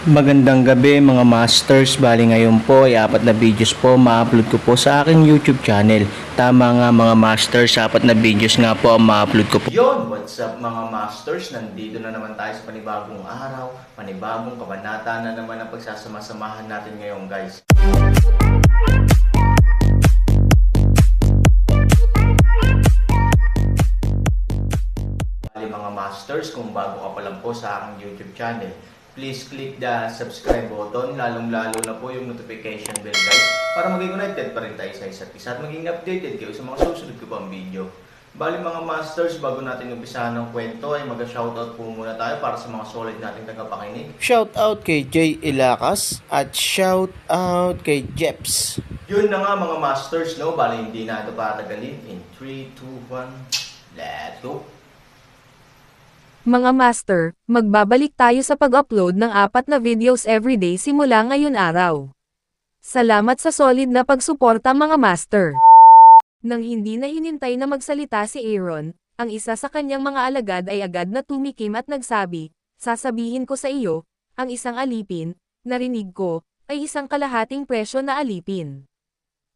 Magandang gabi mga masters, bali ngayon po ay 4 na videos po ma-upload ko po sa aking YouTube channel. Tama nga mga masters, 4 na videos nga po ang ma-upload ko po. Yon, what's up mga masters? Nandito na naman tayo sa panibagong araw, panibagong kabanata na naman ang pagsasama-samahan natin ngayon guys. Bali mga masters, kung bago ka pa lang po sa aking YouTube channel, please click the subscribe button, lalong-lalo na po yung notification bell guys, para maging connected pa rin tayo sa isa't isa at maging updated kayo sa mga susunod ko pang video. Bali mga masters, bago natin umpisahan ng kwento ay mag-shoutout po muna tayo para sa mga solid nating tagapakinig. Shoutout kay Jay Ilacas at shoutout kay Jeps. Yun na nga mga masters, no? Bali hindi na ito patagalin. In 3, 2, 1, let's go! Mga master, magbabalik tayo sa pag-upload ng 4 na videos everyday simula ngayon araw. Salamat sa solid na pagsuporta mga master. Nang hindi na hinintay na magsalita si Aaron, ang isa sa kanyang mga alagad ay agad na tumikim at nagsabi, "Sasabihin ko sa iyo, ang isang alipin, narinig ko, ay isang kalahating presyo na alipin.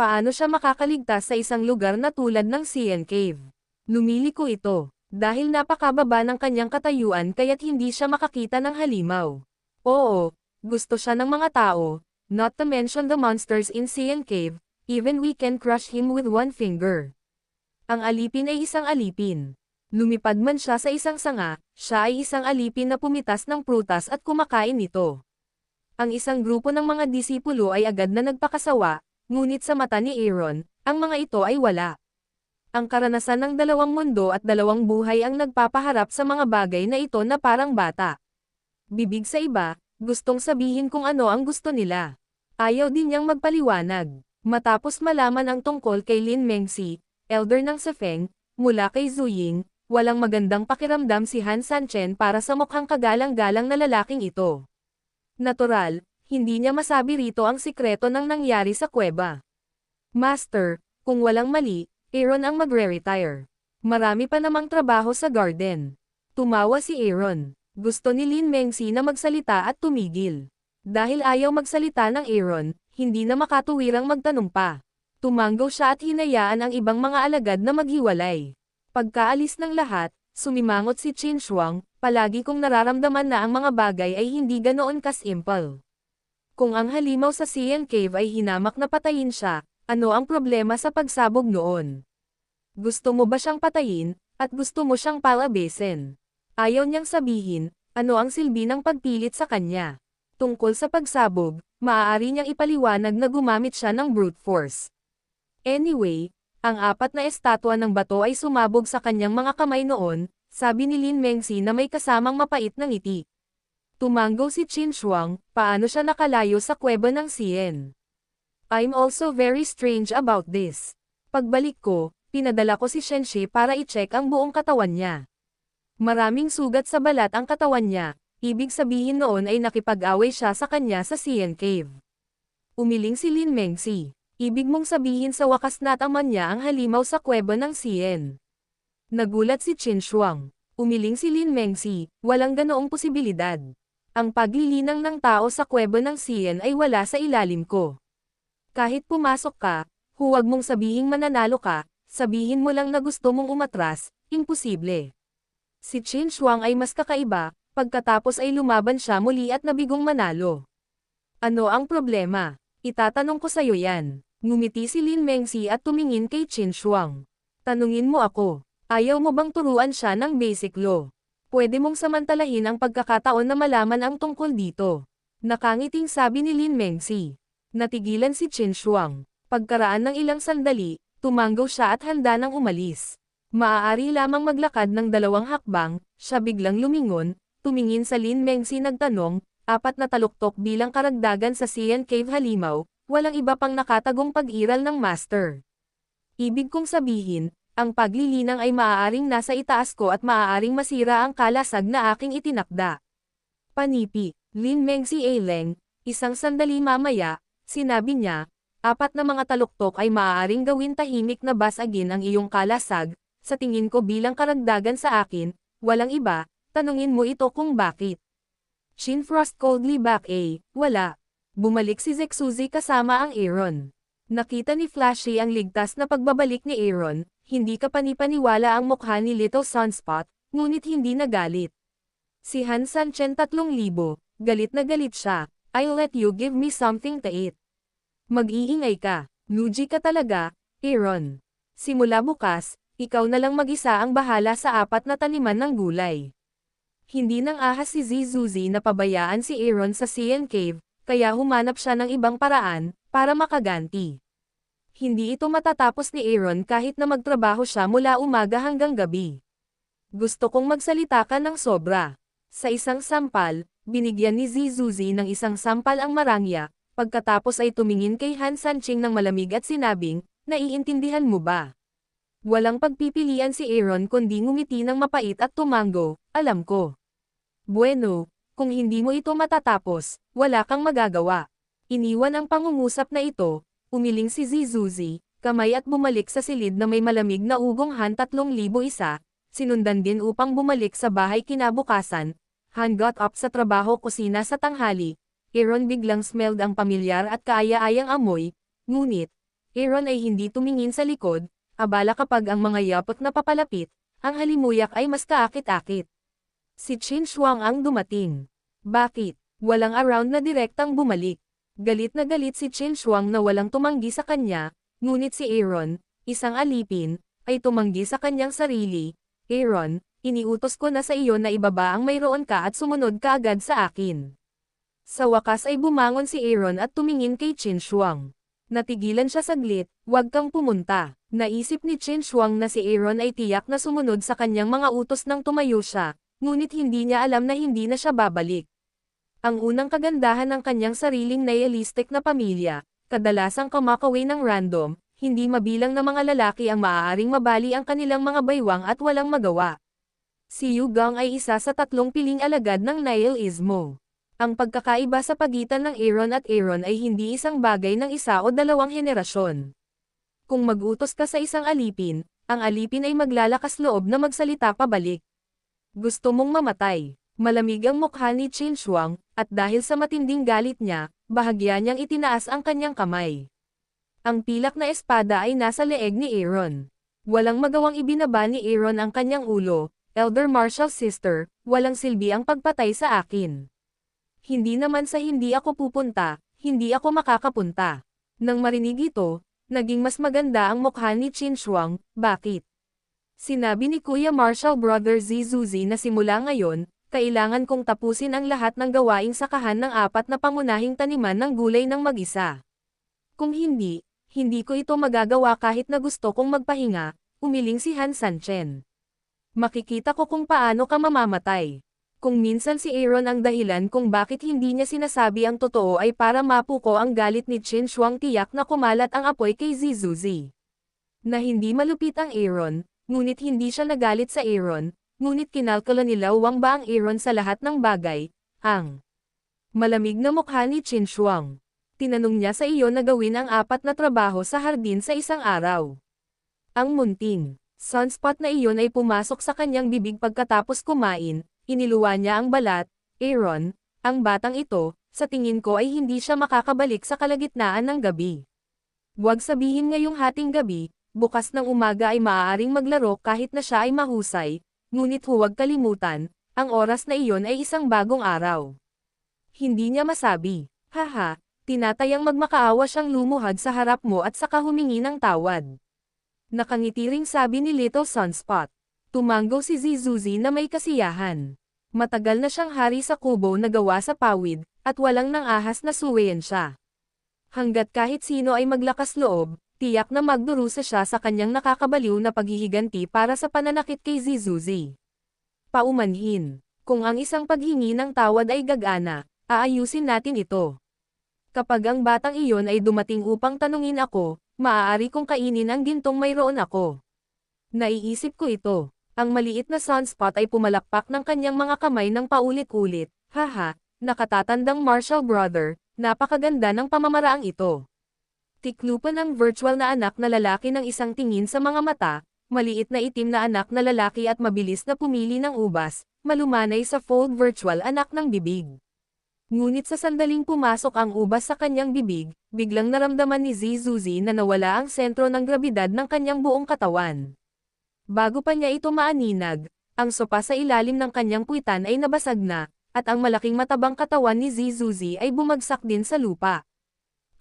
Paano siya makakaligtas sa isang lugar na tulad ng CN Cave? Lumili ko ito. Dahil napakababa ng kanyang katayuan kaya't hindi siya makakita ng halimaw. Oo, gusto siya ng mga tao, not to mention the monsters in CN Cave, even we can crush him with one finger." Ang alipin ay isang alipin. Lumipad man siya sa isang sanga, siya ay isang alipin na pumitas ng prutas at kumakain nito. Ang isang grupo ng mga disipulo ay agad na nagpakasawa, ngunit sa mata ni Aaron, ang mga ito ay wala. Ang karanasan ng dalawang mundo at dalawang buhay ang nagpapaharap sa mga bagay na ito na parang bata. Bibig sa iba, gustong sabihin kung ano ang gusto nila. Ayaw din niyang magpaliwanag. Matapos malaman ang tungkol kay Lin Mengxi, elder ng Sefeng, mula kay Zuying, walang magandang pakiramdam si Han Sanchen para sa mukhang kagalang-galang na lalaking ito. Natural, hindi niya masabi rito ang sikreto ng nangyari sa kuweba. Master, kung walang mali, Aaron ang magre-retire. Marami pa namang trabaho sa garden. Tumawa si Aaron. Gusto ni Lin Mengxi na magsalita at tumigil. Dahil ayaw magsalita ng Aaron, hindi na makatuwirang magtanong pa. Tumanggaw siya at hinayaan ang ibang mga alagad na maghiwalay. Pagkaalis ng lahat, sumimangot si Qin Shuang, palagi kong nararamdaman na ang mga bagay ay hindi ganoon kasimple. Kung ang halimaw sa CN Cave ay hinamak na patayin siya, ano ang problema sa pagsabog noon? Gusto mo ba siyang patayin, at gusto mo siyang palabesin? Ayaw niyang sabihin, ano ang silbi ng pagpilit sa kanya. Tungkol sa pagsabog, maaari niyang ipaliwanag na gumamit siya ng brute force. Anyway, ang 4 na estatwa ng bato ay sumabog sa kanyang mga kamay noon, sabi ni Lin Mengxi na may kasamang mapait na ngiti. Tumanggaw si Qin Shuang, paano siya nakalayo sa kuweba ng CN? I'm also very strange about this. Pagbalik ko, pinadala ko si Shenxi para i-check ang buong katawan niya. Maraming sugat sa balat ang katawan niya, ibig sabihin noon ay nakipag-away siya sa kanya sa CN Cave. Umiling si Lin Mengxi. Ibig mong sabihin sa wakas nataman niya ang halimaw sa kuweba ng CN. Nagulat si Qin Shuang. Umiling si Lin Mengxi, walang ganoong posibilidad. Ang paglilinang ng tao sa kuweba ng CN ay wala sa ilalim ko. Kahit pumasok ka, huwag mong sabihing mananalo ka, sabihin mo lang na gusto mong umatras, imposible. Si Qin Shuang ay mas kakaiba, pagkatapos ay lumaban siya muli at nabigong manalo. Ano ang problema? Itatanong ko sa'yo yan. Ngumiti si Lin Mengxi at tumingin kay Qin Shuang. Tanungin mo ako, ayaw mo bang turuan siya ng basic law? Pwede mong samantalahin ang pagkakataon na malaman ang tungkol dito. Nakangiting sabi ni Lin Mengxi. Natigilan si Qin Shuang. Pagkaraan ng ilang sandali, tumanggaw siya at handa nang umalis. Maaari lamang maglakad ng 2 hakbang, siya biglang lumingon, tumingin sa Lin Mengxi nagtanong, 4 na taluktok bilang karagdagan sa CN Cave halimaw, walang iba pang nakatagong pag-iral ng master. Ibig kong sabihin, ang paglilinang ay maaaring nasa itaas ko at maaaring masira ang kalasag na aking itinakda. Panipi, Lin Mengxi Aileng, isang sandali mamaya, sinabi niya, 4 na mga taluktok ay maaaring gawin tahimik na basagin ang iyong kalasag, sa tingin ko bilang karagdagan sa akin, walang iba, tanungin mo ito kung bakit. Shin frost coldly back wala. Bumalik si Zexuzi kasama ang Aaron. Nakita ni Flashy ang ligtas na pagbabalik ni Aaron, hindi kapani-paniwala ang mukha ni Little Sunspot, ngunit hindi nagalit. Si Han Sanchen 3,000, galit na galit siya, I'll let you give me something to eat. Mag-iingay ka, Nuji ka talaga, Aaron. Simula bukas, ikaw na lang mag-isa ang bahala sa 4 na taniman ng gulay. Hindi nang ahas si Zizuzi na pabayaan si Aaron sa CN Cave, kaya humanap siya ng ibang paraan, para makaganti. Hindi ito matatapos ni Aaron kahit na magtrabaho siya mula umaga hanggang gabi. Gusto kong magsalita ka ng sobra. Sa isang sampal, binigyan ni Zizuzi ng isang sampal ang marangya, pagkatapos ay tumingin kay Han Sanching ng malamig at sinabing, naiintindihan mo ba? Walang pagpipilian si Aaron kundi ngumiti ng mapait at tumango, alam ko. Bueno, kung hindi mo ito matatapos, wala kang magagawa. Iniwan ang pangungusap na ito, umiling si Zizuzi, kamay at bumalik sa silid na may malamig na ugong Han 3,001, sinundan din upang bumalik sa bahay kinabukasan. Han got up sa trabaho kusina sa tanghali. Aaron biglang smelled ang pamilyar at kaaya-ayang amoy, ngunit, Aaron ay hindi tumingin sa likod, abala kapag ang mga yapot na papalapit, ang halimuyak ay mas kaakit-akit. Si Qin Shuang ang dumating. Bakit? Walang around na direktang bumalik. Galit na galit si Qin Shuang na walang tumanggi sa kanya, ngunit si Aaron, isang alipin, ay tumanggi sa kanyang sarili. Aaron, iniutos ko na sa iyo na ibaba ang mayroon ka at sumunod ka agad sa akin. Sa wakas ay bumangon si Aaron at tumingin kay Qin Shuang. Natigilan siya saglit, huwag kang pumunta. Naisip ni Qin Shuang na si Aaron ay tiyak na sumunod sa kanyang mga utos nang tumayo siya, ngunit hindi niya alam na hindi na siya babalik. Ang unang kagandahan ng kanyang sariling nihilistic na pamilya, kadalasang kumakaway ng random, hindi mabilang na mga lalaki ang maaaring mabali ang kanilang mga baywang at walang magawa. Si Yu Gang ay isa sa 3 piling alagad ng nihilismo. Ang pagkakaiba sa pagitan ng Aaron at Aaron ay hindi isang bagay ng 1 o 2 henerasyon. Kung mag-utos ka sa isang alipin, ang alipin ay maglalakas loob na magsalita pabalik. Gusto mong mamatay. Malamig ang mukha ni Qin Shuang, at dahil sa matinding galit niya, bahagya niyang itinaas ang kanyang kamay. Ang pilak na espada ay nasa leeg ni Aaron. Walang magawang ibinaba ni Aaron ang kanyang ulo, Elder Marshal Sister, walang silbi ang pagpatay sa akin. Hindi naman sa hindi ako pupunta, hindi ako makakapunta. Nang marinig ito, naging mas maganda ang mukha ni Qin Shuang, bakit? Sinabi ni Kuya Marshal Brother Zizuzi na simula ngayon, kailangan kong tapusin ang lahat ng gawaing sakahan ng 4 na pangunahing taniman ng gulay ng mag-isa. Kung hindi, hindi ko ito magagawa kahit na gusto kong magpahinga, umiling si Han Sanchen. Makikita ko kung paano ka mamamatay. Kung minsan si Aaron ang dahilan kung bakit hindi niya sinasabi ang totoo ay para mapuko ang galit ni Qin Shuang, tiyak na kumalat ang apoy kay Zizuzi. Na hindi malupit ang Aaron, ngunit hindi siya nagalit sa Aaron, ngunit kinalkula nila Wang ba ang Aaron sa lahat ng bagay, ang malamig na mukha ni Qin Shuang. Tinanong niya sa iyo na gawin ang 4 na trabaho sa hardin sa isang araw. Ang munting sunspot na iyon ay pumasok sa kanyang bibig pagkatapos kumain, iniluwa niya ang balat. Aaron, ang batang ito, sa tingin ko ay hindi siya makakabalik sa kalagitnaan ng gabi. Huwag sabihin ngayong hating gabi, bukas ng umaga ay maaaring maglaro kahit na siya ay mahusay, ngunit huwag kalimutan, ang oras na iyon ay isang bagong araw. Hindi niya masabi, haha, tinatayang magmakaawa siyang lumuhad sa harap mo at saka humingi ng tawad. Nakangiti ring sabi ni Little Sunspot. Tumango si Zizuzi na may kasiyahan. Matagal na siyang hari sa kubo na gawa sa pawid, at walang nangahas na suwayan siya. Hanggat kahit sino ay maglakas loob, tiyak na magdurusa siya sa kanyang nakakabaliw na paghihiganti para sa pananakit kay Zizuzi. Paumanhin. Kung ang isang paghingi ng tawad ay gagana, aayusin natin ito. Kapag ang batang iyon ay dumating upang tanungin ako, maaari kong kainin ang gintong mayroon ako. Naiisip ko ito. Ang maliit na sunspot ay pumalakpak ng kanyang mga kamay ng paulit-ulit. Haha, nakatatandang Marshal Brother, napakaganda ng pamamaraang ito. Tiklupan ang virtual na anak na lalaki ng isang tingin sa mga mata, maliit na itim na anak na lalaki at mabilis na pumili ng ubas, malumanay sa fold virtual anak ng bibig. Ngunit sa sandaling pumasok ang ubas sa kanyang bibig, biglang naramdaman ni Zizuzi na nawala ang sentro ng grabidad ng kanyang buong katawan. Bago pa niya ito maaninag, ang sopa sa ilalim ng kanyang puwitan ay nabasag na, at ang malaking matabang katawan ni Zizuzi ay bumagsak din sa lupa.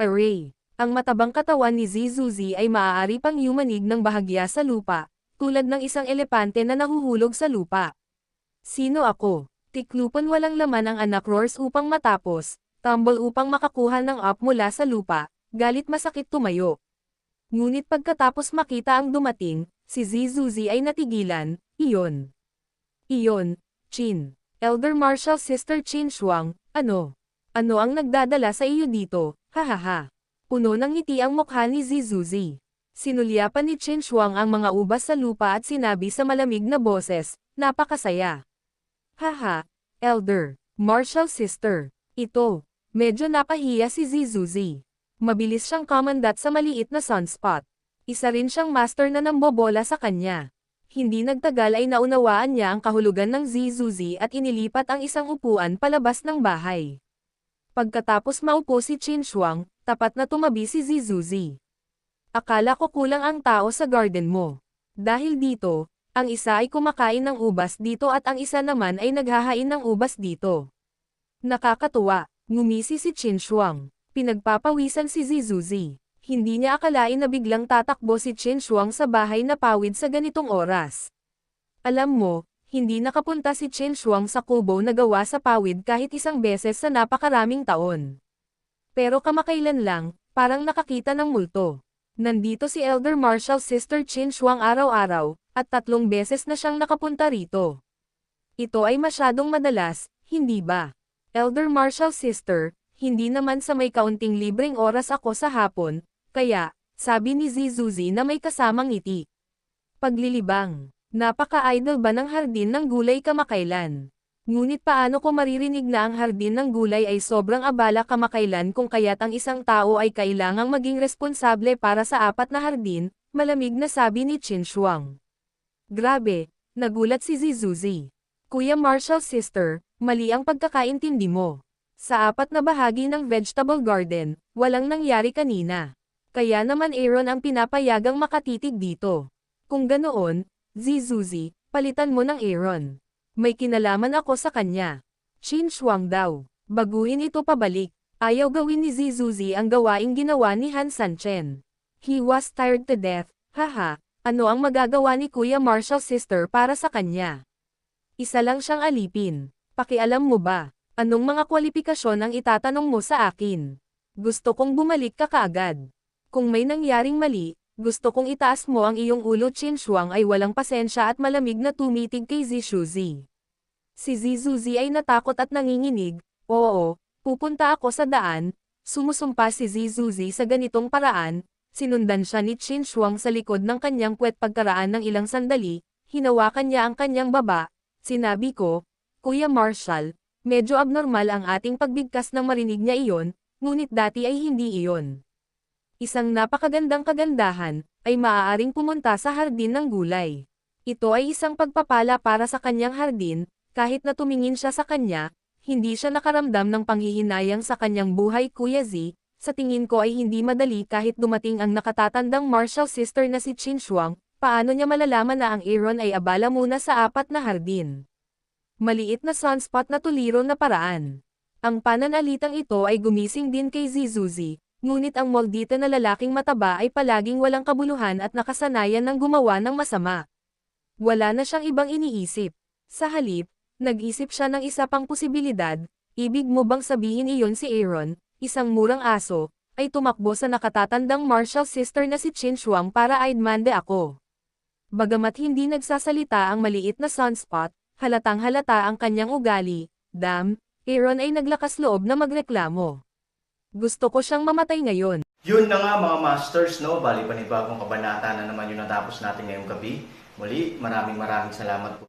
Array! Ang matabang katawan ni Zizuzi ay maaari pang yumanig ng bahagya sa lupa, tulad ng isang elepante na nahuhulog sa lupa. Sino ako? Tiklupon walang laman ang anak roars upang matapos, tumble upang makakuha ng up mula sa lupa, galit masakit tumayo. Ngunit pagkatapos makita ang dumating, si Zizuzi ay natigilan, iyon. Iyon, Chin. Elder Marshal Sister Chin Shuang, ano? Ano ang nagdadala sa iyo dito, hahaha. Puno ng ngiti ang mukha ni Zizuzi. Sinulyapan ni Chin Shuang ang mga ubas sa lupa at sinabi sa malamig na boses, napakasaya. Haha, Elder, Marshal Sister, ito, medyo napahiya si Zizuzi. Mabilis siyang commandant sa maliit na sunspot. Isa rin siyang master na nambobola sa kanya. Hindi nagtagal ay naunawaan niya ang kahulugan ng Zizuzi at inilipat ang isang upuan palabas ng bahay. Pagkatapos maupo si Chin Shuang, tapat na tumabi si Zizuzi. Akala ko kulang ang tao sa garden mo. Dahil dito, ang isa ay kumakain ng ubas dito at ang isa naman ay naghahain ng ubas dito. Nakakatuwa, ngumisi si Chin Shuang. Pinagpapawisan si Zizuzi. Hindi niya akalain na biglang tatakbo si Chin Shuang sa bahay na pawid sa ganitong oras. Alam mo, hindi nakapunta si Chin Shuang sa kubo na gawa sa pawid kahit isang beses sa napakaraming taon. Pero kamakailan lang, parang nakakita ng multo. Nandito si Elder Marshal Sister Chin Shuang araw-araw, at 3 beses na siyang nakapunta rito. Ito ay masyadong madalas, hindi ba? Elder Marshal Sister, hindi naman sa may kaunting libreng oras ako sa hapon, kaya, sabi ni Zizuzi na may kasamang ngiti. Paglilibang, napaka-idol ba ng hardin ng gulay kamakailan? Ngunit paano ko maririnig na ang hardin ng gulay ay sobrang abala kamakailan kung kaya't ang isang tao ay kailangang maging responsable para sa 4 na hardin, malamig na sabi ni Chin Shuang. Grabe, nagulat si Zizuzi. Kuya Marshal Sister, mali ang pagkakaintindi mo. Sa 4 na bahagi ng vegetable garden, walang nangyari kanina. Kaya naman Aaron ang pinapayagang makatitig dito. Kung ganoon, Zizuzi, palitan mo ng Aaron. May kinalaman ako sa kanya. Chin Shuang daw. Baguhin ito pabalik. Ayaw gawin ni Zizuzi ang gawaing ginawa ni Han Sanchen. He was tired to death, haha. Ano ang magagawa ni Kuya Marshal Sister para sa kanya? Isa lang siyang alipin. Pakialam mo ba? Anong mga kwalipikasyon ang itatanong mo sa akin? Gusto kong bumalik ka kaagad. Kung may nangyaring mali, gusto kong itaas mo ang iyong ulo. Chin Shuang ay walang pasensya at malamig na tumitig kay Zizuzi. Si Zizuzi ay natakot at nanginginig, oo, pupunta ako sa daan, sumusumpa si Zizuzi sa ganitong paraan. Sinundan siya ni Chin Shuang sa likod ng kanyang puwet pagkaraan ng ilang sandali, hinawakan niya ang kanyang baba, sinabi ko, Kuya Marshal, medyo abnormal ang ating pagbigkas nang marinig niya iyon, ngunit dati ay hindi iyon. Isang napakagandang kagandahan, ay maaaring pumunta sa hardin ng gulay. Ito ay isang pagpapala para sa kanyang hardin, kahit na tumingin siya sa kanya, hindi siya nakaramdam ng panghihinayang sa kanyang buhay. Kuya Z, sa tingin ko ay hindi madali kahit dumating ang nakatatandang Marshal Sister na si Chin Shuang, paano niya malalaman na ang Aaron ay abala muna sa 4 na hardin? Maliit na sunspot na tuliro na paraan. Ang pananalitang ito ay gumising din kay Zizuzi, ngunit ang moldita na lalaking mataba ay palaging walang kabuluhan at nakasanayan ng gumawa ng masama. Wala na siyang ibang iniisip. Sa halip, nag-isip siya ng isa pang posibilidad. Ibig mo bang sabihin iyon si Aaron, isang murang aso, ay tumakbo sa nakatatandang Marshal Sister na si Chin Shuang para aidmande ako? Bagamat hindi nagsasalita ang maliit na sunspot, halatang halata ang kanyang ugali. Aaron ay naglakas loob na magreklamo. Gusto ko siyang mamatay ngayon. Yun na nga mga masters, no? Bali panibagong kabanata na naman yung natapos natin ngayong gabi. Muli, maraming salamat po.